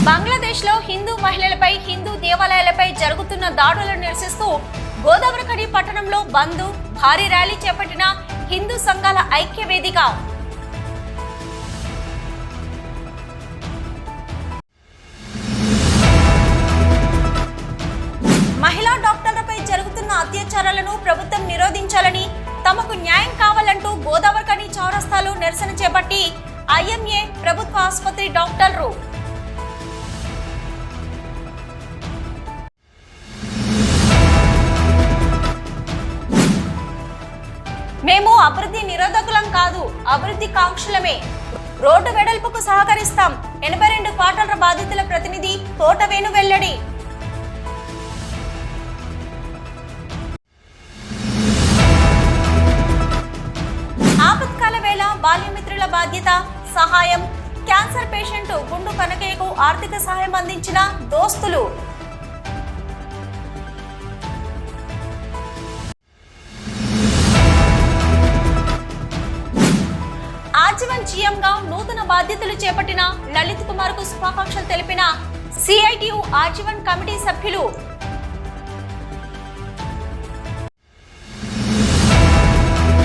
బంగ్లాదేశ్లో హిందూ మహిళలపై హిందూ దేవాలయాలపై జరుగుతున్న దాడులను నిరసిస్తూ గోదావరిఖని పట్టణంలో బంద్, భారీ ర్యాలీ చేపట్టిన హిందూ సంఘాల ఐక్య వేదిక. మహిళా డాక్టర్లపై జరుగుతున్న అత్యాచారాలను ప్రభుత్వం నిరోధించాలని, తమకు న్యాయం కావాలంటూ గోదావరిఖని చౌరస్తాలో నిరసన చేపట్టి ఐఎంఏ ప్రభుత్వ ఆసుపత్రి డాక్టర్లు మేము అభివృద్ధి నిరోధకులం కాదు, అభివృద్ధి కాంక్షలమే. రోడ్డు వెడల్పుకు సహకరిస్తాం. 82 క్వార్టర్ల బాధితుల ప్రతినిధి తోటవేణు వెల్లడి. ఆపత్కాల వేళ బాల్యమిత్రుల బాధ్యత, సహాయం. క్యాన్సర్ పేషెంట్ గుండు కనకయ్యకు ఆర్థిక సహాయం అందించిన దోస్తులు. ఆజీవన్ జీఎంగా నూతన బాధ్యతలు చేపట్టిన లలిత్ కుమార్ కు శుభాకాంక్షలు తెలిపిన సిఐటియు ఆజీవన్ కమిటీ సభ్యులు.